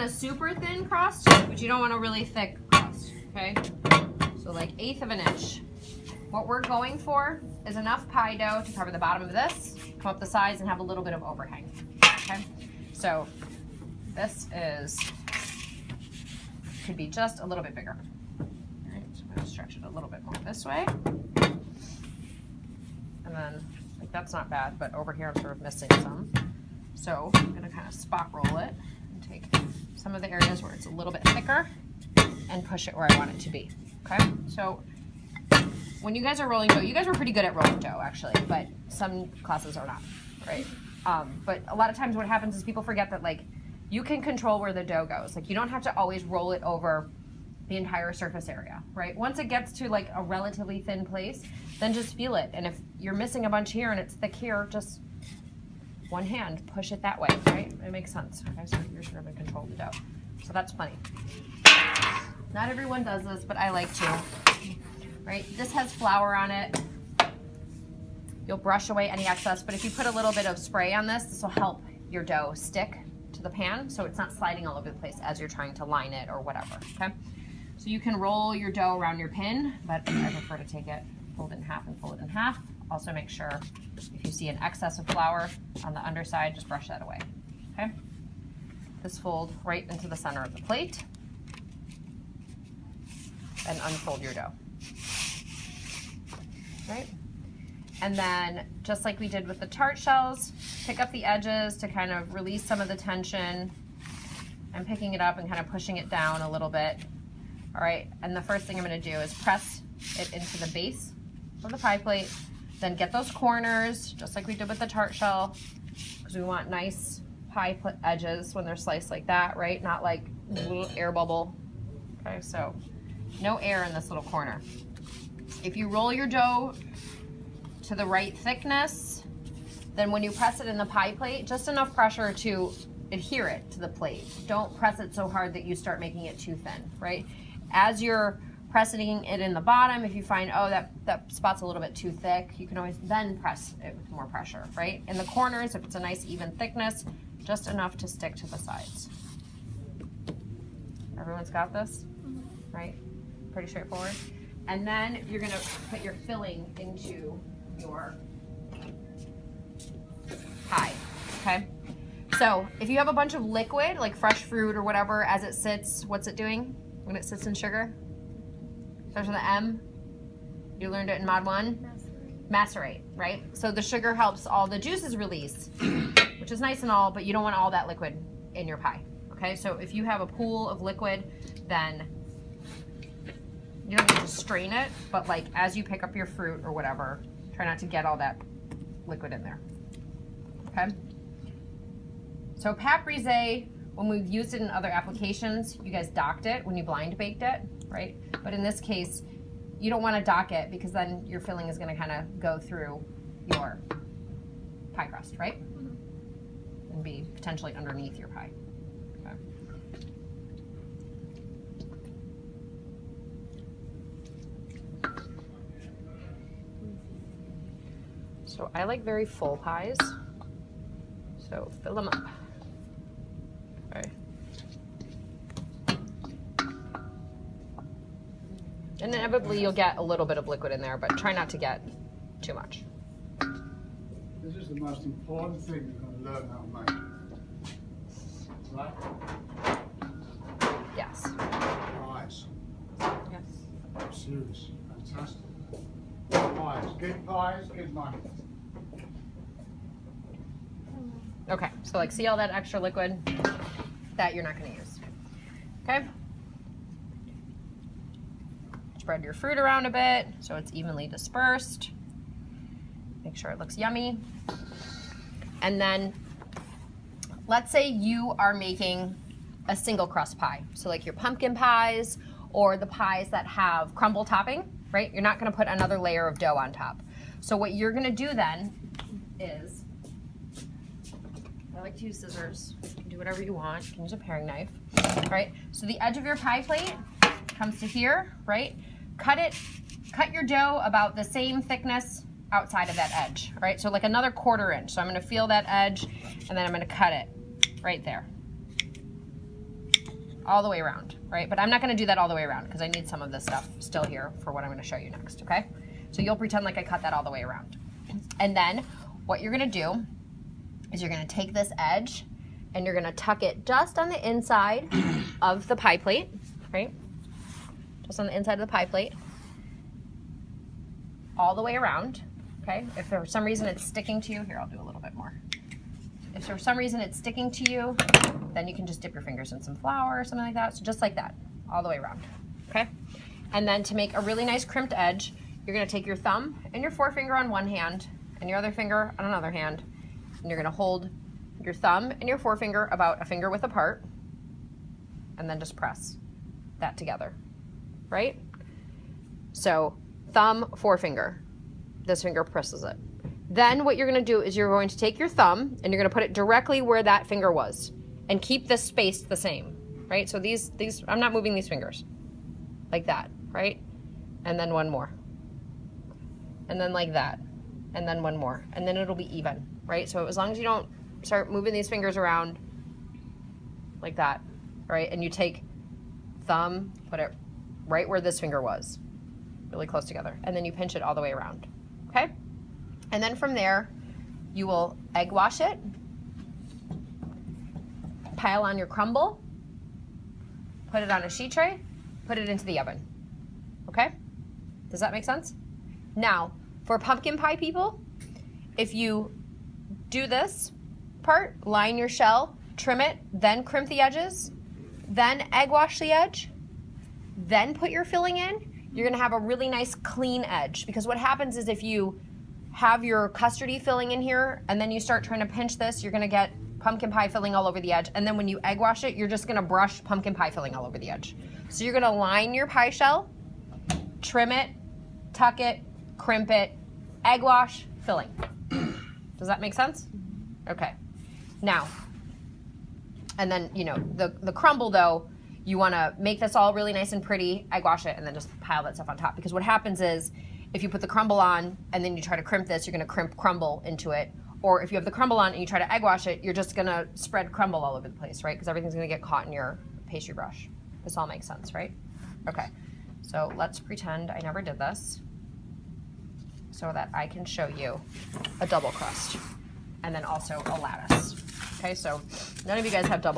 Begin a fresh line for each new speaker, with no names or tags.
a super thin crust, but you don't want a really thick crust, okay? So like 1/8 of an inch. What we're going for is enough pie dough to cover the bottom of this, come up the sides, and have a little bit of overhang, okay? So this could be just a little bit bigger. All right, so I'm gonna stretch it a little bit more this way. And then, like, that's not bad, but over here I'm sort of missing some. So I'm gonna kind of spot roll it and take some of the areas where it's a little bit thicker and push it where I want it to be, okay? So when you guys are rolling dough, you guys were pretty good at rolling dough actually, but some classes are not, right? But a lot of times what happens is people forget that, like, you can control where the dough goes. Like, you don't have to always roll it over the entire surface area, right? Once it gets to like a relatively thin place, then just feel it. And if you're missing a bunch here and it's thick here, just one hand, push it that way, right? It makes sense. Okay, so you're sort of in control of the dough. So that's plenty. Not everyone does this, but I like to, right? This has flour on it. You'll brush away any excess, but if you put a little bit of spray on this will help your dough stick to the pan so it's not sliding all over the place as you're trying to line it or whatever, okay? So you can roll your dough around your pin, but I prefer to take it, fold it in half and fold it in half. Also make sure if you see an excess of flour on the underside, just brush that away, okay? This fold right into the center of the plate and unfold your dough, right? And then, just like we did with the tart shells, pick up the edges to kind of release some of the tension. I'm picking it up and kind of pushing it down a little bit. All right, and the first thing I'm gonna do is press it into the base of the pie plate, then get those corners, just like we did with the tart shell, because we want nice pie edges when they're sliced like that, right? Not like air bubble. Okay, so no air in this little corner. If you roll your dough to the right thickness, then when you press it in the pie plate, just enough pressure to adhere it to the plate. Don't press it so hard that you start making it too thin, right? As you're pressing it in the bottom, if you find, oh, that spot's a little bit too thick, you can always then press it with more pressure, right? In the corners, if it's a nice even thickness, just enough to stick to the sides. Everyone's got this, right? Pretty straightforward. And then you're gonna put your filling into your pie, okay? So if you have a bunch of liquid, like fresh fruit or whatever, as it sits, what's it doing when it sits in sugar? Starts with an M. You learned it in Mod 1? Macerate, right? So the sugar helps all the juices release, which is nice and all, but you don't want all that liquid in your pie, okay? So if you have a pool of liquid, then you don't need to strain it, but like as you pick up your fruit or whatever, try not to get all that liquid in there, okay? So pâte brisée, when we've used it in other applications, you guys docked it when you blind baked it, right? But in this case, you don't want to dock it because then your filling is going to kind of go through your pie crust, right? And be potentially underneath your pie. Okay. So I like very full pies, so fill them up. Okay. And inevitably you'll get a little bit of liquid in there, but try not to get too much.
This is the most important thing you're going to learn how to make. Right?
Yes.
Pies.
Yes.
Serious. Fantastic. Pies. Good money.
Okay, so like see all that extra liquid that you're not going to use. Okay? Spread your fruit around a bit so it's evenly dispersed. Make sure it looks yummy. And then let's say you are making a single crust pie. So like your pumpkin pies or the pies that have crumble topping, right? You're not going to put another layer of dough on top. So what you're going to do then is, I like to use scissors. You can do whatever you want. You can use a paring knife, right? So the edge of your pie plate comes to here, right? Cut your dough about the same thickness outside of that edge, right? So like another 1/4 inch. So I'm gonna feel that edge and then I'm gonna cut it right there. all the way around, right? But I'm not gonna do that all the way around because I need some of this stuff still here for what I'm gonna show you next, okay? So you'll pretend like I cut that all the way around. And then what you're gonna do is you're gonna take this edge and you're gonna tuck it just on the inside of the pie plate, right? Just on the inside of the pie plate, all the way around, okay? If for some reason it's sticking to you, here, I'll do a little bit more. If for some reason it's sticking to you, then you can just dip your fingers in some flour or something like that. So just like that, all the way around, okay? And then to make a really nice crimped edge, you're gonna take your thumb and your forefinger on one hand and your other finger on another hand, and you're gonna hold your thumb and your forefinger about a finger width apart, and then just press that together, right? So thumb, forefinger, this finger presses it. Then what you're gonna do is you're going to take your thumb and you're gonna put it directly where that finger was and keep this space the same, right? So these, I'm not moving these fingers, like that, right? And then one more. And then like that, and then one more. And then it'll be even, right? So as long as you don't start moving these fingers around like that, right? And you take thumb, put it right where this finger was, really close together. And then you pinch it all the way around, okay? And then from there, you will egg wash it, pile on your crumble, put it on a sheet tray, put it into the oven, okay? Does that make sense? Now, for pumpkin pie people, if you do this part, line your shell, trim it, then crimp the edges, then egg wash the edge, then put your filling in, you're gonna have a really nice clean edge. Because what happens is if you have your custardy filling in here and then you start trying to pinch this, you're gonna get pumpkin pie filling all over the edge. And then when you egg wash it, you're just gonna brush pumpkin pie filling all over the edge. So you're gonna line your pie shell, trim it, tuck it, crimp it, egg wash, filling. Does that make sense? Okay. Now, and then, you know, the crumble though, you wanna make this all really nice and pretty, egg wash it, and then just pile that stuff on top. Because what happens is, if you put the crumble on and then you try to crimp this, you're gonna crimp crumble into it. Or if you have the crumble on and you try to egg wash it, you're just gonna spread crumble all over the place, right? Because everything's gonna get caught in your pastry brush. This all makes sense, right? Okay, so let's pretend I never did this so that I can show you a double crust and then also a lattice. Okay, so none of you guys have double